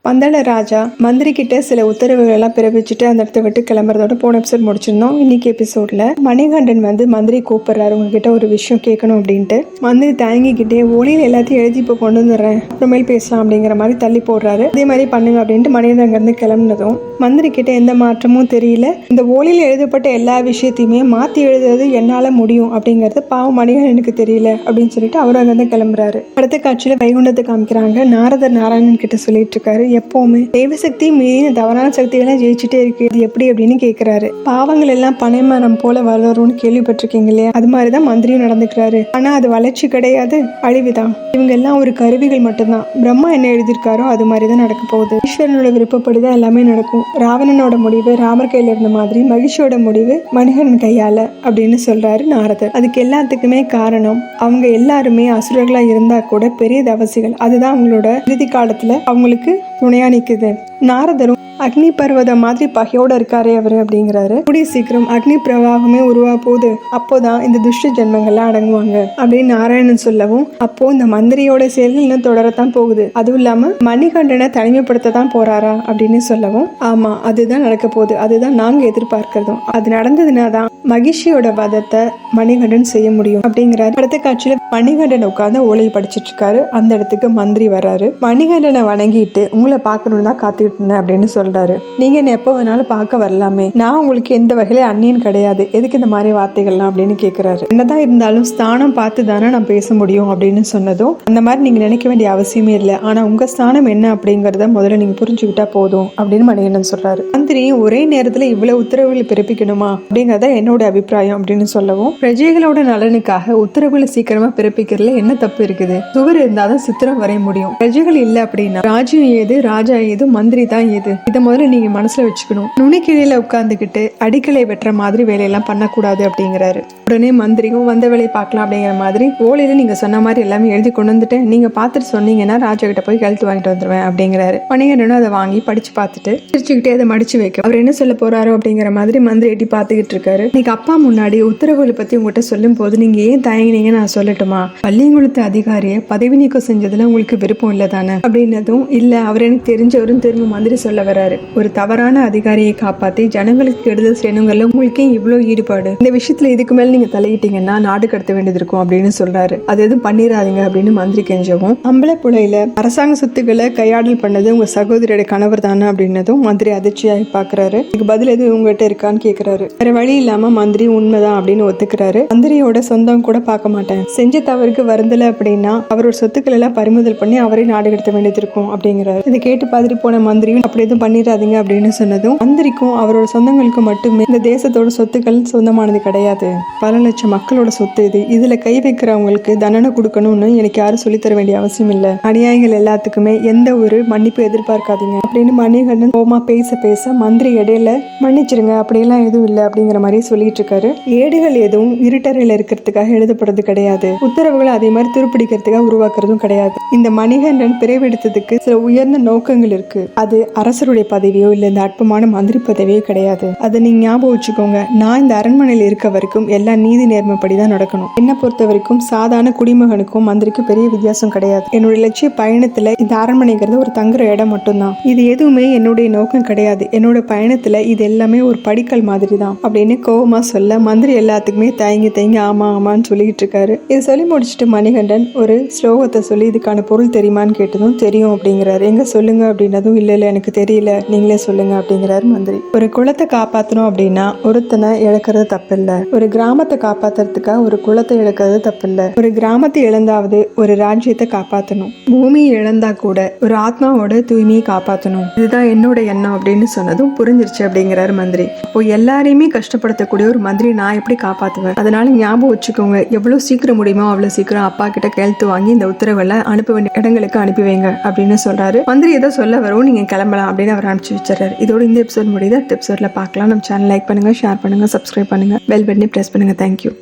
பந்தள ராஜா மந்திரி கிட்ட சில உத்தரவுகள் எல்லாம் பிறப்பிச்சுட்டு அந்த இடத்த விட்டு கிளம்புறதோட போன எபிசோட் முடிச்சிருந்தோம். இன்னைக்கு எபிசோட்ல மணிகண்டன் மந்திரி கூப்பிடுறாரு, உங்ககிட்ட ஒரு விஷயம் கேட்கணும் அப்படின்ட்டு. மந்திரி தயங்கிக்கிட்டே ஒளியில் எல்லாத்தையும் எழுதி இப்போ கொண்டு வந்துடுறேன், அப்புறமேல் பேசலாம் அப்படிங்கிற மாதிரி தள்ளி போடுறாரு. அதே மாதிரி பண்ணுங்க அப்படின்ட்டு மணிகண்டன் அங்கிருந்து கிளம்புனதும் மந்திரி கிட்ட எந்த மாற்றமும் தெரியல. இந்த ஒளியில் எழுதப்பட்ட எல்லா விஷயத்தையுமே மாத்தி எழுதுறது என்னால முடியும் அப்படிங்கறது பாவம் மணிகண்டனுக்கு தெரியல அப்படின்னு சொல்லிட்டு அவர் அங்கிருந்து கிளம்புறாரு. அடுத்த காட்சியில வைகுண்டத்தை காமிக்கிறாங்க. நாரதர் நாராயணன் கிட்ட சொல்லிட்டு இருக்காரு, எப்பவுமே தெய்வசக்தி மீறி தவறான சக்திகள்லாம் ஜெயிச்சுட்டே இருக்கு, இது எப்படி அப்படின்னு கேட்கிறாரு. பாவங்கள் எல்லாம் பனைமரம் போல வளரும்னு கேள்விப்பட்டிருக்கீங்க இல்லையா, அது மாதிரிதான் மந்திரியும் நடந்துக்கிறாரு. ஆனா அது வளர்ச்சி கிடையாது, அழிவுதான். இவங்க எல்லாம் ஒரு கருவிகள் மட்டும்தான். பிரம்மா என்ன எழுதியிருக்காரோ அது மாதிரிதான் நடக்க போகுது. ஈஸ்வரனோட விருப்பப்படிதான் எல்லாமே நடக்கும். ராவணனோட முடிவு ராமர் கையில இருந்த மாதிரி மகிழ்ச்சியோட முடிவு மணிகண்டன் கையால அப்படின்னு சொல்றாரு நாரதர். அதுக்கு எல்லாத்துக்குமே காரணம் அவங்க எல்லாருமே அசுரர்களா இருந்தா கூட பெரிய தவசிகள், அதுதான் அவங்களோட இறுதி காலத்துல அவங்களுக்கு துணையா நிக்குது. நாரதரும் அக்னி பர்வதம் மாதிரி பகையோட இருக்காரே அவரு அப்படிங்கிறாரு. கூடிய சீக்கிரம் அக்னி பிரவாகமே உருவா போகுது, அப்போதான் இந்த துஷ்ட ஜென்மங்கள்லாம் அடங்குவாங்க அப்படின்னு நாராயணன் சொல்லவும், அப்போ இந்த மந்திரியோட செயல்கள் இன்னும் தொடரத்தான் போகுது, அதுவும் இல்லாம மணிகண்டனை தனிமைப்படுத்ததான் போறாரா அப்படின்னு சொல்லவும், ஆமா அதுதான் நடக்க போகுது, அதுதான் நாங்க எதிர்பார்க்கிறதும். அது நடந்ததுன்னா தான் மகிழ்ச்சியோட வதத்தை மணிகண்டன் செய்ய முடியும் அப்படிங்கிறாரு. அடுத்த காட்சியில மணிகண்டன் உட்கார்ந்து ஓலை படிச்சிட்டு இருக்காரு. அந்த இடத்துக்கு மந்திரி வர்றாரு. மணிகண்டனை வணங்கிட்டு உங்களை பார்க்கணும்னு தான் காத்துக்கிட்டு இருந்தேன் அப்படின்னு சொல்றாரு. நீங்க என்ன எப்போ வேணாலும் பார்க்க வரலாமே, நான் உங்களுக்கு எந்த வகையில அந்நியன் கிடையாது, எதுக்கு இந்த மாதிரி வார்த்தைகள்லாம் அப்படின்னு கேட்கிறாரு. என்னதான் இருந்தாலும் ஸ்தானம் பார்த்து தானே நான் பேச முடியும் அப்படின்னு சொன்னதும், அந்த மாதிரி நீங்க நினைக்க வேண்டிய அவசியமே இல்லை, ஆனா உங்க ஸ்தானம் என்ன அப்படிங்கறத முதல்ல நீங்க புரிஞ்சுக்கிட்டா போதும் அப்படின்னு மணிகண்டன் சொல்றாரு. மந்திரி ஒரே நேரத்துல இவ்வளவு உத்தரவுகளை பிறப்பிக்கணுமா அப்படிங்கறத என்னோட அபிப்பிராயம் அப்படின்னு சொல்லவும், பிரஜைகளோட நலனுக்காக உத்தரவுகளை சீக்கிரமா பிறப்பிக்கிறதுல என்ன தப்பு இருக்குது, சுவர் இருந்தாதான் சித்திரம் வரைய முடியும், பிரஜைகள் இல்ல அப்படின்னா ராஜ்யம் ஏது, ராஜா ஏது, மந்திரி தான் ஏது, இதை முதல்ல நீங்க மனசுல வச்சுக்கணும். நுனிக்கீழில உட்கார்ந்துகிட்டு அடிக்கலை வெட்டுற மாதிரி வேலையெல்லாம் பண்ணக்கூடாது அப்படிங்கிறாரு. உடனே மந்திரியும் வந்த வேலையை பார்க்கலாம் அப்படிங்கிற மாதிரி, ஓலையில நீங்க சொன்ன மாதிரி எல்லாமே எழுதி கொண்டு வந்துட்டு நீங்க பார்த்துட்டு சொன்னீங்கன்னா ராஜா கிட்ட போய் கழுத்து வாங்கிட்டு வந்துருவேன் அப்படிங்கிறாரு. மணிகண்டனும் அதை வாங்கி படிச்சு பார்த்துட்டு சிரிச்சுக்கிட்டே அதை மடிச்சு வைக்க அவர் என்ன சொல்ல போறாரோ அப்படிங்கிற மாதிரி மந்திரி எட்டி பார்த்துக்கிட்டு இருக்காரு. நீங்க அப்பா முன்னாடி உத்தரவுகளை பத்தி உங்ககிட்ட சொல்லும் போது நீங்க ஏன் தயங்கினீங்க நான் சொல்லட்டுமா, பள்ளியங்குளத்து அதிகாரியை பதவி நீக்கம் செஞ்சதுல உங்களுக்கு விருப்பம் இல்ல தானே அப்படின்னதும், இல்ல அவர் எனக்கு தெரிஞ்சவரும் திரும்ப மந்திரி சொல்ல வராரு, ஒரு தவறான அதிகாரியை காப்பாத்தி ஜனங்களுக்கு கெடுதல் செய்யணுங்கல உங்களுக்கு இவ்வளவு ஈடுபாடு, இந்த விஷயத்துல இதுக்கு மேல நீங்க தலையிட்டீங்கன்னா நாடு கடத்த வேண்டியது இருக்கும் அப்படின்னு சொல்றாரு. அது எதுவும் பண்ணிடாதீங்க அப்படின்னு மந்திரி கெஞ்சவும், அம்பலப்புழையில அரசாங்க சொத்துக்களை கையாடல் பண்ணது உங்க சகோதரியோட கணவர் தானே அப்படின்னதும் மந்திரி அதிர்ச்சியாகி பாக்குறாரு. இதுக்கு பதில் எதுவும் உங்ககிட்ட இருக்கான்னு கேக்குறாரு. வேற வழி இல்லாம மந்திரி உண்மைதான் அப்படின்னு ஒத்துக்கிறாரு. மந்திரியோட சொந்தம் கூட பார்க்க மாட்டேன், செஞ்ச தவறுக்கு வருந்தல அப்படின்னா அவரோட சொத்துக்கள் எல்லாம் பறிமுதல் பண்ணி அவரே நாடு கடத்த வேண்டியது இருக்கும் அப்படிங்கிறாரு. இதை கேட்டு பாதிரி போன மந்திரியும் அப்படி எதுவும் பண்ணிடாதீங்க அப்படின்னு சொன்னதும், மந்திரிக்கும் அவரோட சொந்தங்களுக்கும் மட்டுமே இந்த தேசத்தோட சொத்துக்கள் சொந்தமானது கிடையாது, பல லட்சம் மக்களோட சொத்து இது, இதுல கை வைக்கிறவங்களுக்கு தண்டனை கொடுக்கணும்னு எனக்கு யாரும் சொல்லித்தர வேண்டிய அவசியம் இல்ல, அநியாயங்கள் எல்லாத்துக்குமே எந்த ஒரு மன்னிப்பு எதிர்பார்க்காதீங்க அப்படின்னு மணிகண்டன் கோமா பேச பேச மந்திரி இடையில மன்னிச்சிருங்க அப்படியெல்லாம் எதுவும் இல்லை அப்படிங்கிற மாதிரி சொல்லிட்டு இருக்காரு. ஏடுகள் எதுவும் இருட்டறையில இருக்கிறதுக்காக எழுதப்படுறது கிடையாது, உத்தரவுகளை அதே மாதிரி துருப்பிடிக்கிறதுக்காக உருவாக்குறதும் கிடையாது. இந்த மணிகண்டன் பிறவெடுத்ததுக்கு சில உயர்ந்த நோக்கங்கள் இருக்கு, அது அரசருடைய பதவியோ இல்ல இந்த அற்பமான மந்திரி பதவியோ கிடையாது, அதை நீங்க ஞாபகம் வச்சுக்கோங்க. நான் இந்த அரண்மனையில் இருக்க வரைக்கும் எல்லாம் நீதி நேர்மைப்படிதான் நடக்கணும். என்ன பொறுத்த வரைக்கும் சாதாரண குடிமகனுக்கும் மந்திரிக்கும் பெரிய வித்தியாசம் கிடையாது. என்னுடைய லட்சிய பயணத்துல இந்த அரண்மனைங்கிறது ஒரு தங்குற இடம் மட்டும்தான், இது எதுவுமே என்னுடைய நோக்கம் கிடையாது, என்னோட பயணத்துல இது எல்லாமே ஒரு படிக்கல் மாதிரி தான் அப்படின்னு கோவமா சொல்ல, மந்திரி எல்லாத்துக்குமே தயங்கி தயங்கி ஆமா ஆமான்னு சொல்லிட்டு இருக்காரு. இது சொல்லி முடிச்சுட்டு மணிகண்டன் ஒரு ஸ்லோகத்தை சொல்லி இதுக்கான பொருள் தெரியுமான்னு கேட்டதும் தெரியும் அப்படிங்கிறாரு. எங்க சொல்லுங்க அப்படின்னதும், இல்ல இல்ல எனக்கு தெரியல, நீங்களே சொல்லுங்க அப்படிங்கிறாரு மந்திரி. ஒரு குலத்தை காப்பாற்றணும் அப்படின்னா ஒருத்தனை இழக்கிறது தப்பு இல்ல, ஒரு கிராமத்தை காப்பாத்துறதுக்காக ஒரு குலத்தை இழக்கிறது தப்பு இல்ல, ஒரு கிராமத்தை இழந்தாவது ஒரு ராஜ்யத்தை காப்பாற்றணும், பூமியை இழந்தா கூட ஒரு ஆத்மாவோட தூய்மையை காப்பாற்றணும், இதுதான் என்னோட எண்ணம் அப்படின்னு சொன்னதும் புரிஞ்சிருச்சு அப்படிங்கிறாரு மந்திரி. இப்போ எல்லாரையுமே கஷ்டப்படுத்தக்கூடிய ஒரு மந்திரி நான் எப்படி காப்பாற்றுவேன், அதனால ஞாபகம் வச்சுக்கோங்க, எவ்வளவு சீக்கிரம் முடியுமோ அவ்வளவு சீக்கிரம் அப்பா கிட்ட கையெழுத்து வாங்கி இந்த உத்தரவுகளை அனுப்ப வேண்டிய இடங்களுக்கு அனுப்பி வைங்க அப்படின்னு சொல்றாரு. மந்திரி ஏதோ சொல்ல வரும், நீங்க கிளம்பலாம் அப்படின்னு அவர் அனுப்பிச்சு வச்சிடறாரு. இதோட இந்த எபிசோட் முடியுது. அடுத்த எபிசோட்ல பார்க்கலாம். நம்ம சேனல் லைக் பண்ணுங்க, ஷேர் பண்ணுங்க, சப்ஸ்கிரைப் பண்ணுங்க, பெல் பட்டனை பிரஸ் பண்ணுங்க. தேங்க்யூ.